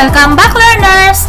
Welcome back, learners!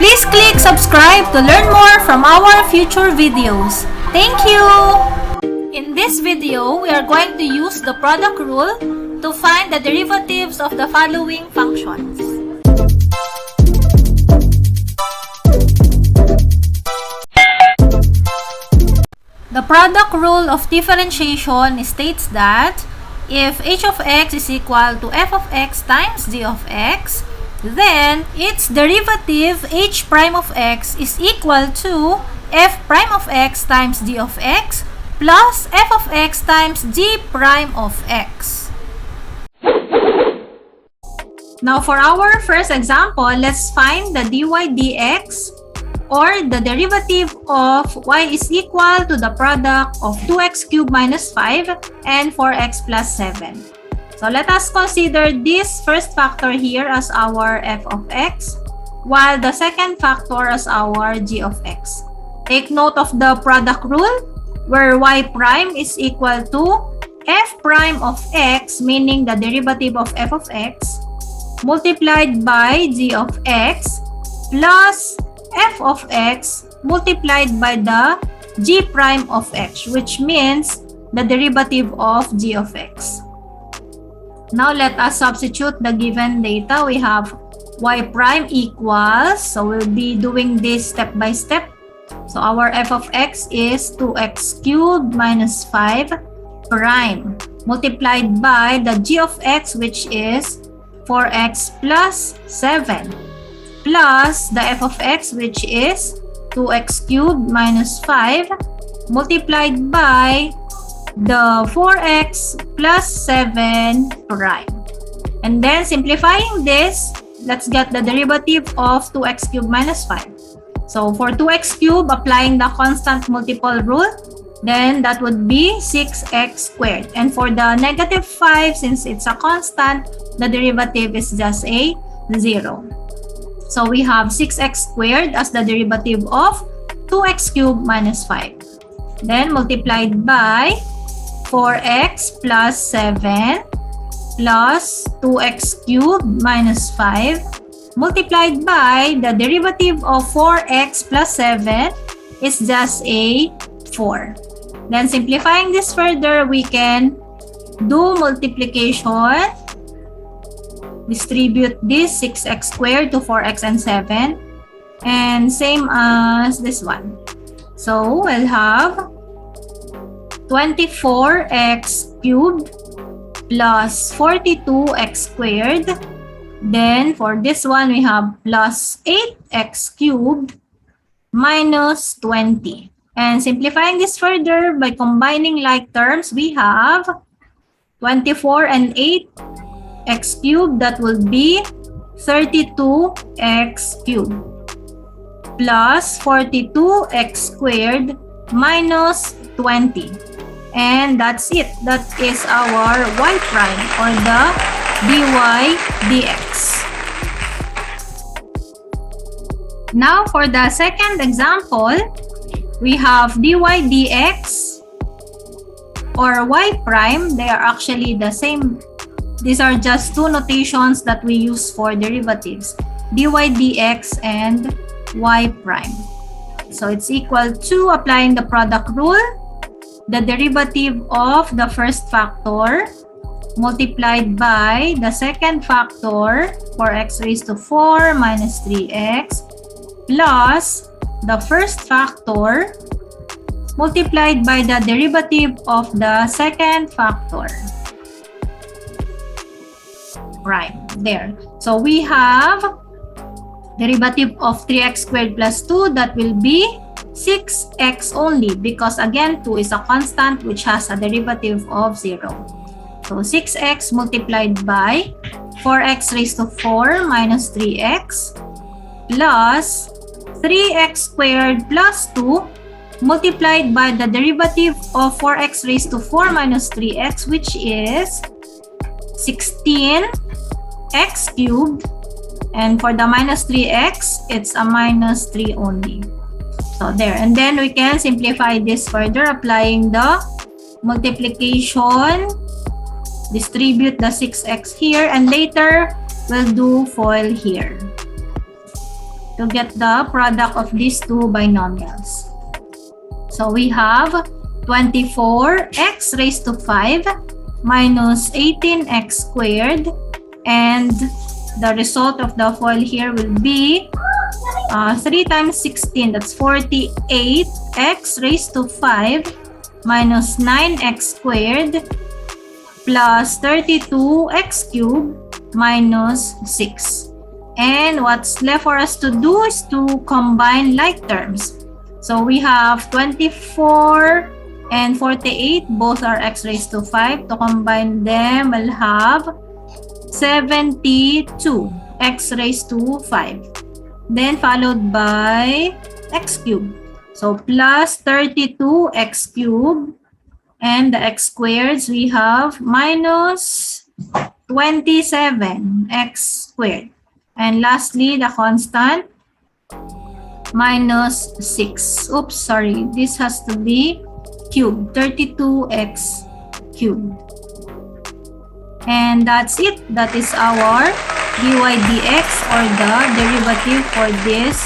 Please click subscribe to learn more from our future videos. Thank you! In this video, we are going to use the product rule to find the derivatives of the following functions. The product rule of differentiation states that if h of x is equal to f of x times g of x, then its derivative h prime of x is equal to f prime of x times g of x plus f of x times g prime of x. Now for our first example, let's find the dy dx, or the derivative of y is equal to the product of 2x cubed minus 5 and 4x plus 7. So let us consider this first factor here as our f of x, while the second factor as our g of x. Take note of the product rule, where y prime is equal to f prime of x, meaning the derivative of f of x, multiplied by g of x plus f of x multiplied by the g prime of x, which means the derivative of g of x. Now let us substitute the given data. We have y prime equals, so we'll be doing this step by step. So our f of x is 2x cubed minus 5 prime multiplied by the g of x, which is 4x plus 7, plus the f of x, which is 2x cubed minus 5 multiplied by the 4x plus 7 prime. And then simplifying this, let's get the derivative of 2x cubed minus 5. So for 2x cubed, applying the constant multiple rule, then that would be 6x squared. And for the negative 5, since it's a constant, the derivative is just a 0. So we have 6x squared as the derivative of 2x cubed minus 5. Then multiplied by 4x plus 7 plus 2x cubed minus 5 multiplied by the derivative of 4x plus 7 is just a 4. Then simplifying this further, we can do multiplication. Distribute this 6x squared to 4x and 7, and same as this one. So we'll have 24x cubed plus 42x squared. Then for this one, we have plus 8x cubed minus 20. And simplifying this further by combining like terms, we have 24 and 8x cubed, that will be 32x cubed plus 42x squared minus 20. And that's it. That is our y prime, or the dy dx. Now for the second example, we have dy dx or y prime. They are actually the same. These are just two notations that we use for derivatives, dy dx and y prime. So it's equal to, applying the product rule, the derivative of the first factor multiplied by the second factor, 4x raised to 4 minus 3x, plus the first factor multiplied by the derivative of the second factor. Right, there. So we have derivative of 3x squared plus 2, that will be 6x only, because again 2 is a constant which has a derivative of 0. So 6x multiplied by 4x raised to 4 minus 3x plus 3x squared plus 2 multiplied by the derivative of 4x raised to 4 minus 3x, which is 16x cubed. And for the minus 3x, it's a minus 3 only. So there. And then we can simplify this further, applying the multiplication. Distribute the 6x here, and later we'll do FOIL here. to get the product of these two binomials. So we have 24x raised to 5 minus 18x squared, and the result of the FOIL here will be 3 times 16, that's 48x raised to 5 minus 9x squared plus 32x cubed minus 6. And what's left for us to do is to combine like terms. So we have 24 and 48, both are x raised to 5. To combine them, we'll have 72 x raised to 5. Then followed by x cubed. So plus 32 x cubed, and the x squareds we have minus 27 x squared. And lastly, the constant minus 6. Oops, sorry. This has to be cubed. 32x cubed. And that's it. That is our dy dx, or the derivative for this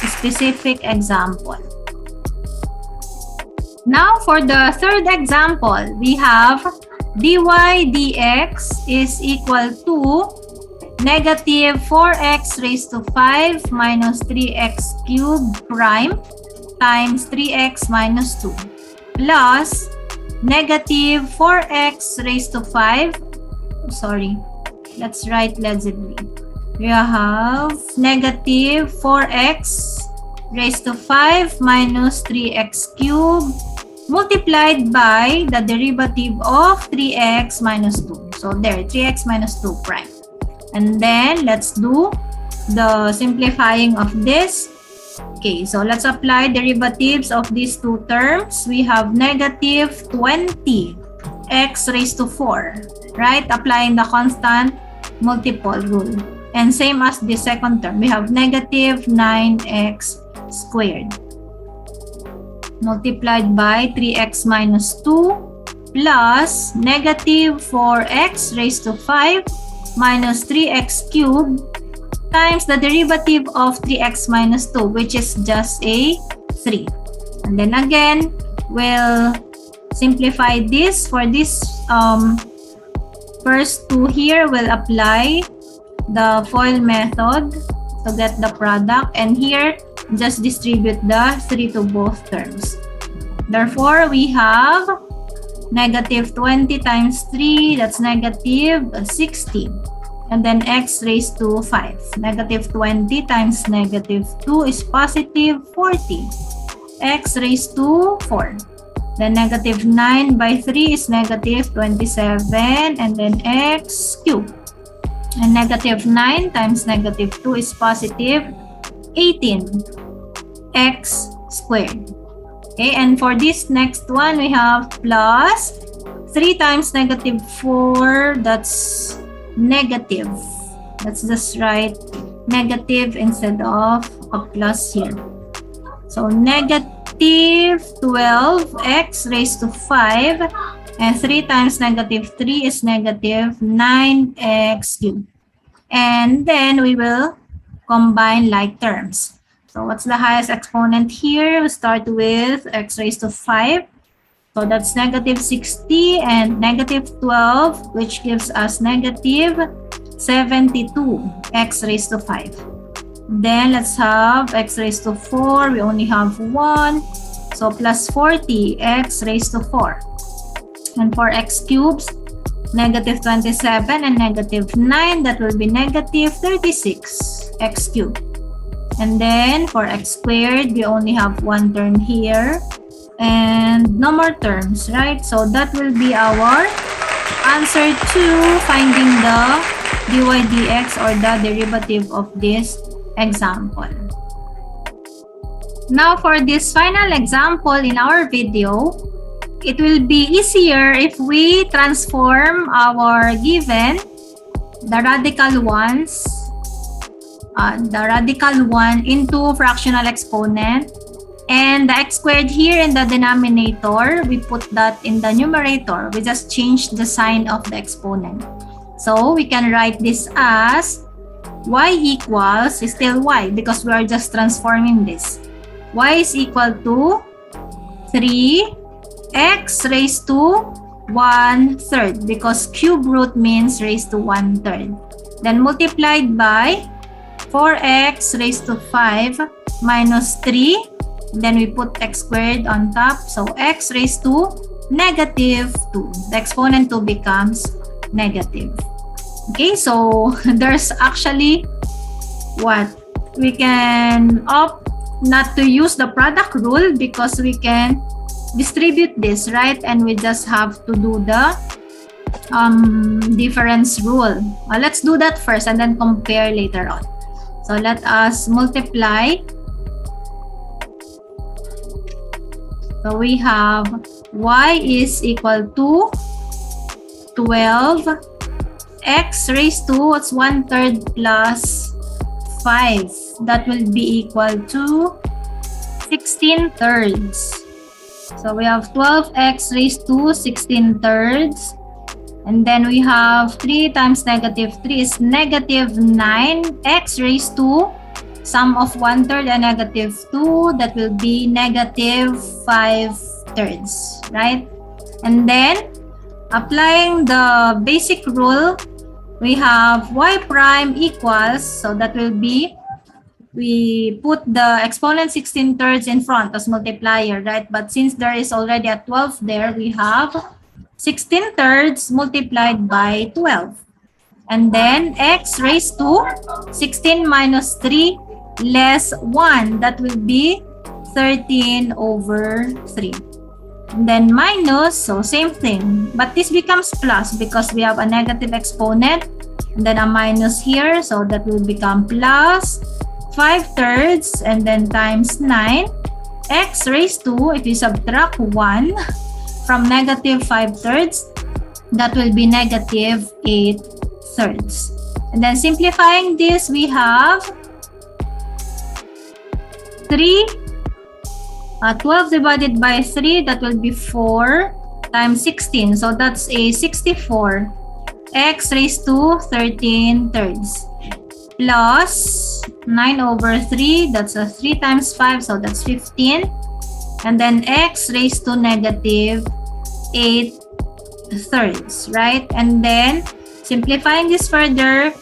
specific example. Now for the third example, we have dy dx is equal to negative 4x raised to 5 minus 3x cubed prime times 3x minus 2 plus negative 4x raised to 5. Sorry, let's write legibly. We have negative 4x raised to 5 minus 3x cubed multiplied by the derivative of 3x minus 2. So there, 3x minus 2 prime. And then let's do the simplifying of this. Okay, so let's apply derivatives of these two terms. We have negative 20 x raised to 4, right? Applying the constant multiple rule. And same as the second term, we have negative 9x squared multiplied by 3x minus 2 plus negative 4x raised to 5 minus 3x cubed times the derivative of 3x minus 2, which is just a 3. And then again, we'll simplify this. For this first two here, we'll apply the FOIL method to get the product. And here, just distribute the 3 to both terms. Therefore, we have negative 20 times 3, that's negative 16. And then x raised to 5. Negative 20 times negative 2 is positive 40. X raised to 4. Then negative 9 by 3 is negative 27. And then x cubed. And negative 9 times negative 2 is positive 18. X squared. Okay, and for this next one, we have plus 3 times negative 4, that's negative. Let's just write negative instead of a plus here. So negative 12x raised to 5, and 3 times negative 3 is negative 9x cubed. And then we will combine like terms. So what's the highest exponent here? We start with x raised to 5. So that's negative 60 and negative 12, which gives us negative 72 x raised to 5. Then let's have x raised to 4. We only have 1. So plus 40 x raised to 4. And for x cubes, negative 27 and negative 9, that will be negative 36 x cubed. And then for x squared, we only have one term here and no more terms, right? So that will be our answer to finding the dy dx, or the derivative of this example. Now for this final example in our video, it will be easier if we transform our given, the radical one into fractional exponent, and the x squared here in the denominator, we put that in the numerator. We just change the sign of the exponent. So we can write this as y equals is still y because we are just transforming this. Y is equal to 3x raised to 1/3 because cube root means raised to 1/3. Then multiplied by 4x raised to 5 minus 3. Then we put x squared on top. So x raised to negative 2. The exponent 2 becomes negative. Okay, so there's actually what? We can opt not to use the product rule because we can distribute this, right? And we just have to do the difference rule. Let's do that first and then compare later on. So let us multiply. So we have y is equal to 12 x raised to what's 1/3 plus 5. That will be equal to 16/3. So we have 12x raised to 16/3. And then we have 3 times negative 3 is negative 9x raised to sum of 1/3 and negative 2. That will be negative 5/3, right? And then applying the basic rule, we have y prime equals, so that will be, we put the exponent 16/3 in front as multiplier, right? But since there is already a 12 there, we have 16/3 multiplied by 12. And then x raised to 16 minus 3 less 1. That will be 13/3. And then minus, so same thing. But this becomes plus because we have a negative exponent. And then a minus here, so that will become plus 5/3 and then times 9. X raised to, if you subtract 1 from negative 5/3, that will be negative 8/3. And then simplifying this, we have 12 divided by 3, that will be 4 times 16. So that's a 64. X raised to 13/3 plus 9/3, that's a 3 times 5, so that's 15. And then x raised to negative 8/3, right? And then simplifying this further,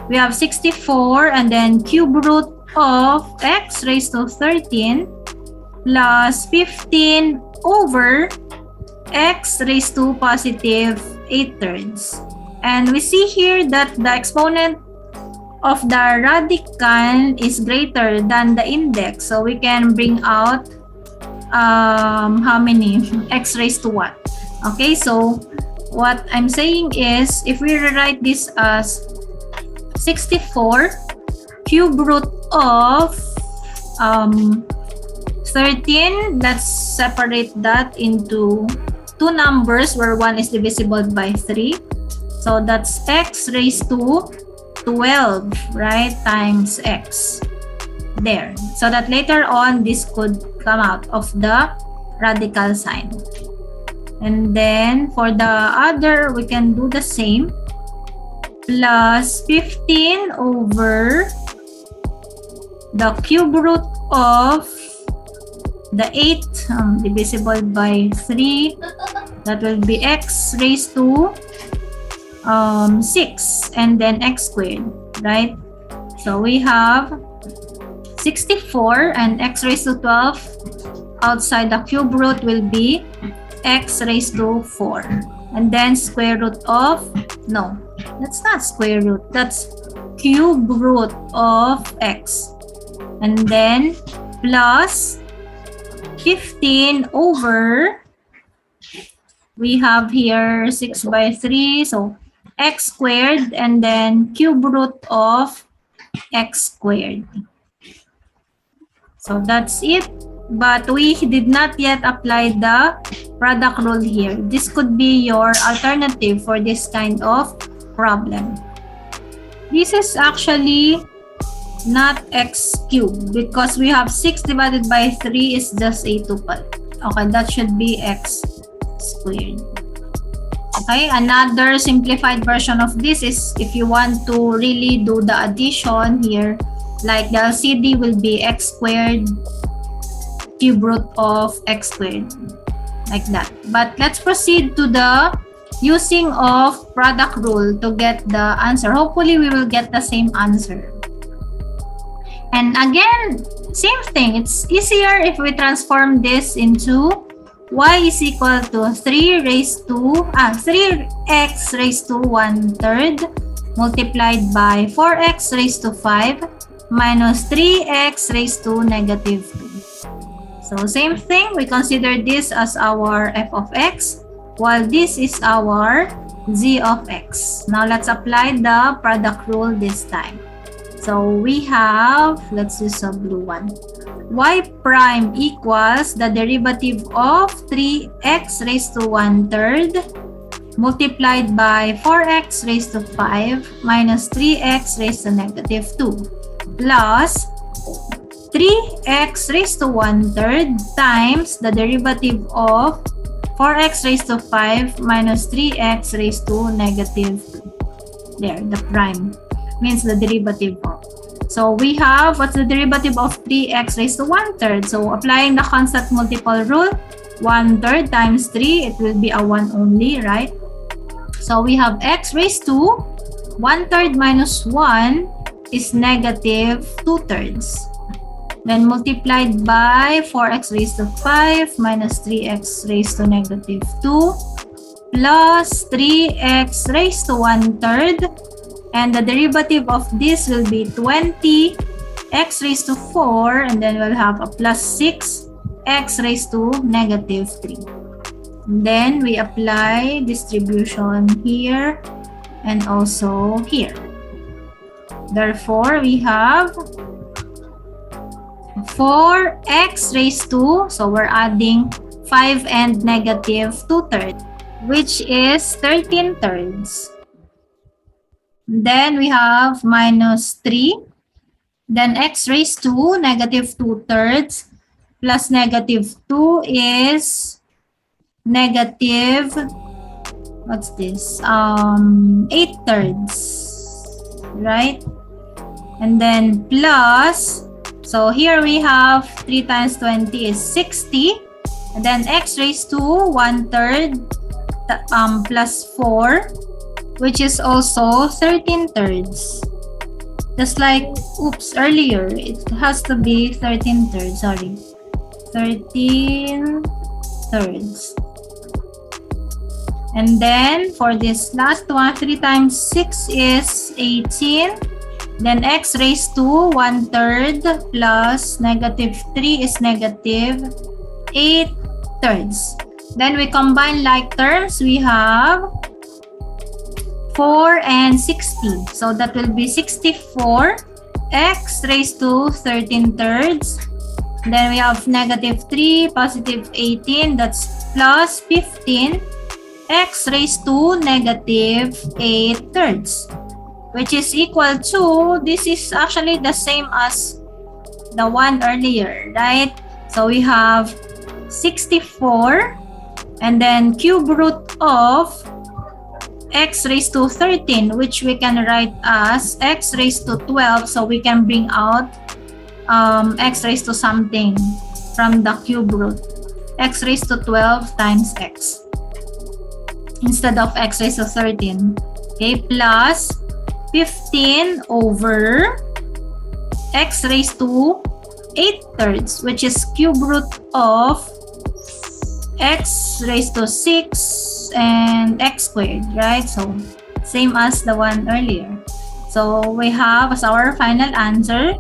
we have 64 and then cube root of x raised to 13 plus 15 over x raised to positive 8/3. And we see here that the exponent of the radical is greater than the index. So we can bring out how many? X raised to what? Okay, so what I'm saying is, if we rewrite this as 64 cube root of 13, let's separate that into two numbers where one is divisible by 3. So that's x raised to 12, right, times x there. So that later on, this could come out of the radical sign. And then for the other, we can do the same. Plus 15 over the cube root of the 8 divisible by 3. That will be x raised to 6 and then x squared, right? So we have 64 and x raised to 12 outside the cube root will be x raised to 4. And then square root of, no, that's not square root, that's cube root of x. And then plus 15 over, we have here 6 by 3, so x squared and then cube root of x squared. So that's it. But we did not yet apply the product rule here. This could be your alternative for this kind of problem. This is actually not x cubed because we have 6 divided by 3 is just a tuple. Okay, that should be x squared. Okay, another simplified version of this is if you want to really do the addition here, like the LCD will be x squared cube root of x squared, like that. But let's proceed to the using of product rule to get the answer. Hopefully, we will get the same answer. And again, same thing. It's easier if we transform this into y is equal to 3x raised to 1/3 multiplied by 4x raised to 5 minus 3x raised to -2. So same thing, we consider this as our f of x, while this is our z of x. Now let's apply the product rule this time. So we have, let's use a blue one. Y prime equals the derivative of 3x raised to 1/3 multiplied by 4x raised to 5 minus 3x raised to -2 plus 3x raised to 1/3 times the derivative of 4x raised to 5 minus 3x raised to -2. There, the prime means the derivative of. So we have, what's the derivative of 3x raised to 1/3? So applying the constant multiple rule, 1/3 times 3, it will be a 1 only, right? So we have x raised to 1/3 minus 1 is -2/3. Then multiplied by 4x raised to 5 minus 3x raised to -2 plus 3x raised to 1/3. And the derivative of this will be 20 x raised to 4, and then we'll have a plus 6 x raised to -3. And then we apply distribution here and also here. Therefore, we have 4x raised to, so we're adding 5 and -2/3, which is 13/3. Then we have minus 3. Then x raised to -2/3 plus -2 is negative, what's this? 8/3, right? And then plus, so here we have 3 times 20 is 60. And then x raised to 1/3 plus 4, which is also 13/3. Just like, oops, earlier, it has to be 13/3, sorry. 13/3. And then, for this last one, 3 times 6 is 18. Then x raised to 1/3 plus -3 is -8/3. Then we combine like terms, we have 4 and 60. So that will be 64 x raised to 13/3. Then we have -3, positive 18, that's plus 15 x raised to -8/3, which is equal to, this is actually the same as the one earlier, right? So we have 64 and then cube root of x raised to 13, which we can write as x raised to 12, so we can bring out x raised to something from the cube root. X raised to 12 times x instead of x raised to 13. Okay, plus 15 over x raised to 8/3, which is cube root of x raised to 6 and x squared, right? So same as the one earlier. So we have as our final answer,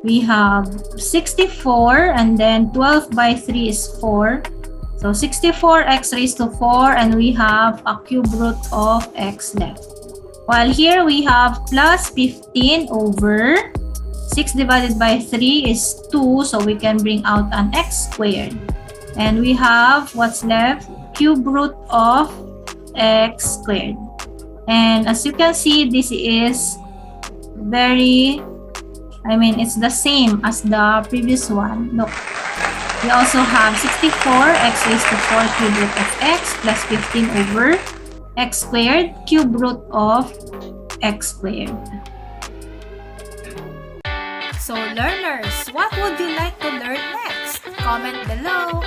we have 64 and then 12 by 3 is 4. So 64 x raised to 4, and we have a cube root of x left. While here we have plus 15 over 6 divided by 3 is 2, so we can bring out an x squared. And we have what's left, cube root of x squared. And as you can see, this is very, it's the same as the previous one. Look, We also have 64 x raised to 4 cube root of x plus 15 over x squared cube root of x squared. So learners, what would you like to learn next? Comment below.